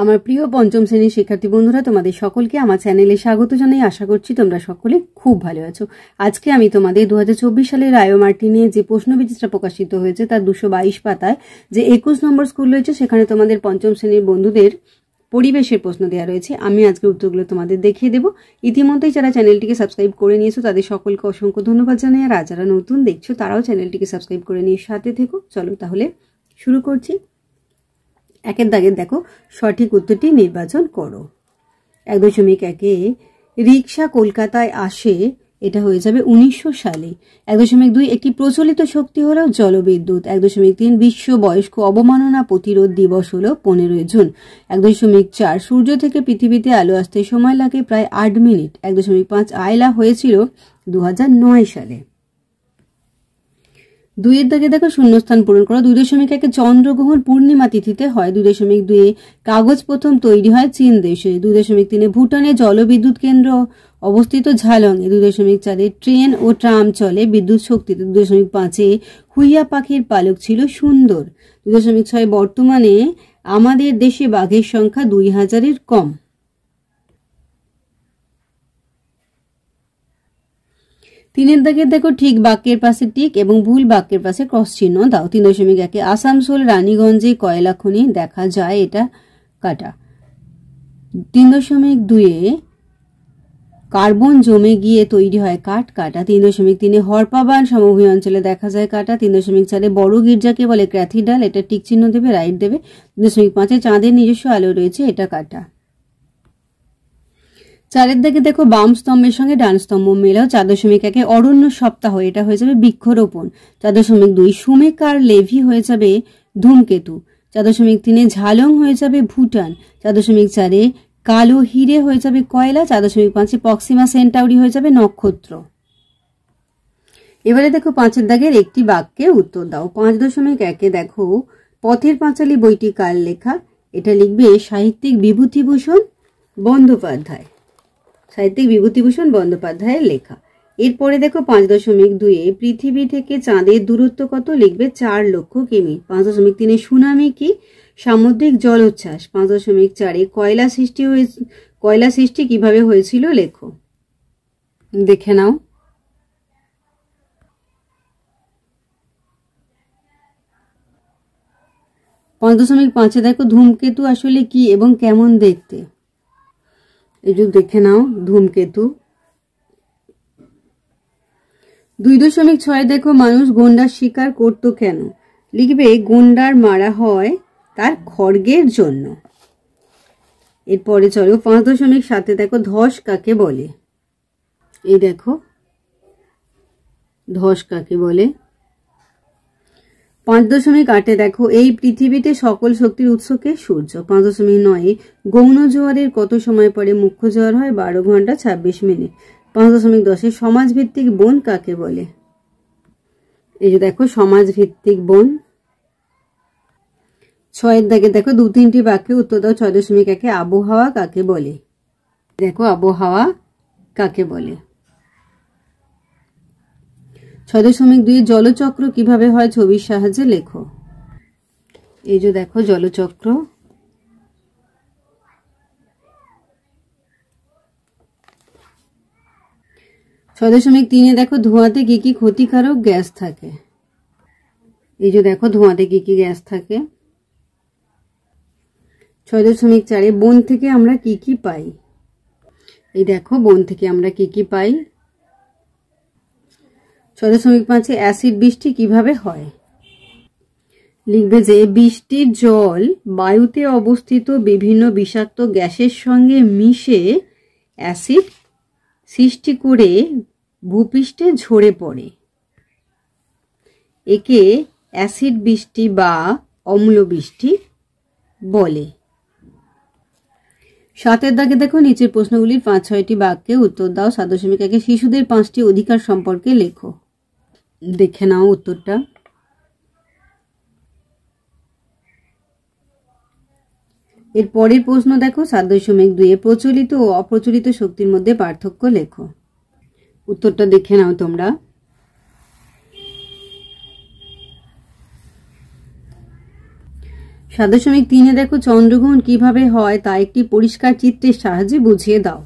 আমার প্রিয় পঞ্চম শ্রেণীর শিক্ষার্থী বন্ধুরা, তোমাদের সকলকে আমার চ্যানেলে স্বাগত জানাই। আশা করছি তোমরা সকলে খুব ভালো আছো। আজকে আমি তোমাদের 2024 সালের রায়ো মার্টিনে যে প্রশ্নবিচিত্রা প্রকাশিত হয়েছে তার 222 পাতায় যে 21 নম্বর স্কুল রয়েছে, সেখানে তোমাদের পঞ্চম শ্রেণীর বন্ধুদের পরিবেশের প্রশ্ন দেওয়া রয়েছে। আমি আজকে উত্তরগুলো তোমাদের দেখিয়ে দেবো। ইতিমধ্যেই যারা চ্যানেলটিকে সাবস্ক্রাইব করে নিয়েছো তাদের সকলকে অসংখ্য ধন্যবাদ জানাই। আর যারা নতুন দেখছো তারাও চ্যানেলটিকে সাবস্ক্রাইব করে নিয়ে সাথে থেকো। চলো তাহলে শুরু করছি। একের দাগের দেখো, সঠিক উত্তরটি নির্বাচন করো। 1.1-এ রিক্সা কলকাতায় আসে, এটা হয়ে যাবে 1900 সালে। 1.2 একটি প্রচলিত শক্তি হলো জলবিদ্যুৎ। 1.3 বিশ্ব বয়স্ক অবমাননা প্রতিরোধ দিবস হলো 15 জুন। 1.4 সূর্য থেকে পৃথিবীতে আলো আসতে সময় লাগে প্রায় 8 মিনিট। 1.5 আয়লা হয়েছিল 2009 সালে। 2-এর দাগে দেখো, শূন্যস্থান পূরণ করো। 2.1-এ চন্দ্রগ্রহণ পূর্ণিমা তিথিতে হয়। 2.2-এ কাগজ প্রথম তৈরি হয় চীন দেশে। 2.3-এ ভুটানে জলবিদ্যুৎ কেন্দ্র অবস্থিত ঝালংয়ে। 2.4-এ ট্রেন ও ট্রাম চলে বিদ্যুৎ শক্তিতে। 2.5-এ হুইয়া পাখির পালক ছিল সুন্দর। 2.6 বর্তমানে আমাদের দেশে বাঘের সংখ্যা 2000-এর কম। 3-এর দাগে দেখো, ঠিক বাক্যের পাশে টিক এবং ভুল বাক্যের পাশে ক্রস চিহ্ন দাও। 3.1-এ আসানসোল রানীগঞ্জে কয়লা খনি দেখা যায়, এটা কাটা। 3.2-এ কার্বন জমে গিয়ে তৈরি হয় কাঠ, কাটা। 3.3-এ হরপাবান সমভূমি অঞ্চলে দেখা যায়, কাটা। 3.4-এ বড় গির্জাকে বলে ক্যাথিড্রাল, এটা টিক চিহ্ন দেবে, রাইট দেবে। 3.5-এ চাঁদের নিজস্ব আলো রয়েছে, এটা কাটা। 4-এর দাগে দেখো, বাম স্তম্ভের সঙ্গে ডান স্তম্ভ মেলাও। 4.1-এ অরণ্য সপ্তাহ, এটা হয়ে যাবে বৃক্ষরোপণ। 4.2 সুমেকার লেভি হয়ে যাবে ধূমকেতু। 4.3-এ ঝালং হয়ে যাবে ভুটান। 4.4-এ কালো হিরে হয়ে যাবে কয়লা। 4.5-এ প্রক্সিমা সেন্টাউরি হয়ে যাবে নক্ষত্র। এবারে দেখো 5-এর দাগের একটি বাক্যের উত্তর দাও। 5.1-এ দেখো, পথের পাঁচালী বইটি কার লেখা, এটা লিখবে সাহিত্যিক বিভূতিভূষণ বন্দ্যোপাধ্যায়। সাহিত্যিক বিভূতিভূষণ বন্দ্যোপাধ্যায়ের লেখা। এরপরে দেখো 5.2-এ পৃথিবী থেকে চাঁদের দূরত্ব কত, লিখবে 4 লক্ষ কিমি। 5.3-এ সুনামি কি, সামুদ্রিক জলোচ্ছ্বাস। 5.4-এ কয়লা সৃষ্টি কিভাবে হয়েছিল, লেখো। দেখে নাও। 5.5-এ দেখো, ধূমকেতু আসলে কি এবং কেমন দেখতে, এই যে দেখে নাও ধূমকেতু। 2.6 দেখো, মানুষ গন্ডার শিকার করতো কেন, লিখবে গন্ডার মারা হয় তার খড়গের জন্য। এরপরে চলো 5.7-এ দেখো, ধস কাকে বলে, এই দেখো ধস কাকে বলে। 5.8-এ দেখো, এই পৃথিবীতে সকল শক্তির উৎসকে সূর্য। 5.9-এ গৌণ জোয়ারের কত সময় পরে মুখ্য জোয়ার হয়, 12 ঘন্টা 26 মিনিট। 5.10-এ সমাজভিত্তিক বন কাকে বলে, এই যে দেখো সমাজভিত্তিক বন। 6-এর দাগে দেখো, 2-3টি বাক্যে উত্তর দাও। 6.1-এ আবহাওয়া কাকে বলে, দেখো আবহাওয়া কাকে বলে। 6.2-এ জলচক্র কিভাবে হয়, ছবির সাহায্যে লেখো, এই যে দেখো জলচক্র। 6.3-এ দেখো, ধোঁয়াতে কি কি ক্ষতিকারক গ্যাস থাকে, এই যে দেখো ধোঁয়াতে কি কি গ্যাস থাকে। 6.4-এ বন থেকে আমরা কি কি পাই, এই দেখো বন থেকে আমরা কি কি পাই। 6.5-এ অ্যাসিড বৃষ্টি কিভাবে হয়, লিখবে যে বৃষ্টির জল বায়ুতে অবস্থিত বিভিন্ন বিষাক্ত গ্যাসের সঙ্গে মিশে অ্যাসিড সৃষ্টি করে ভূপৃষ্ঠে ঝরে পড়ে, একে অ্যাসিড বৃষ্টি বা অম্ল বৃষ্টি বলে। 7-এর দাগে দেখো, নিচের প্রশ্নগুলির 5-6টি বাক্যে উত্তর দাও। 7.1-এ শিশুদের 5টি অধিকার সম্পর্কে লেখো, দেখে নাও উত্তরটা। এর পরের প্রশ্ন দেখো, 7.2-এ প্রচলিত ও অপ্রচলিত শক্তির মধ্যে পার্থক্য লেখো, উত্তরটা দেখে নাও তোমরা। 7.3 দেখো চন্দ্রগ্রহণ কিভাবে হয় তা একটি পরিষ্কার চিত্রের সাহায্যে বুঝিয়ে দাও।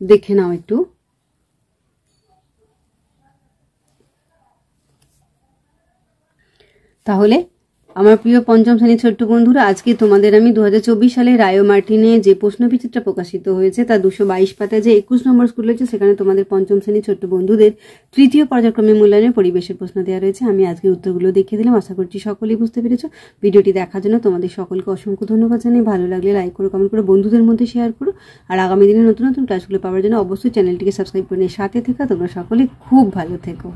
দেখে নাও একটু। তাহলে আমার প্রিয় পঞ্চম শ্রেণীর ছোট্ট বন্ধুরা, আজকে তোমাদের আমি 2024 সালে রায়ো মার্টিনে যে প্রশ্নবিচিত্রা প্রকাশিত হয়েছে তার 222 পাতায় যে 21 নম্বর স্কুল রয়েছে সেখানে তোমাদের পঞ্চম শ্রেণীর ছোট্ট বন্ধুদের তৃতীয় পর্যায়ক্রমে মূল্যায়নের পরিবেশের প্রশ্ন দেওয়া রয়েছে। আমি আজকে উত্তরগুলো দেখিয়ে দিলাম, আশা করছি সকলেই বুঝতে পেরেছো। ভিডিওটি দেখার জন্য তোমাদের সকলকে অসংখ্য ধন্যবাদ জানাই। ভালো লাগলে লাইক করো, কমেন্ট করো, বন্ধুদের মধ্যে শেয়ার করো। আর আগামী দিনে নতুন নতুন ক্লাসগুলো পাওয়ার জন্য অবশ্যই চ্যানেলটিকে সাবস্ক্রাইব করে নিয়ে সাথে থেকো। তোমরা সকলে খুব ভালো থেকো।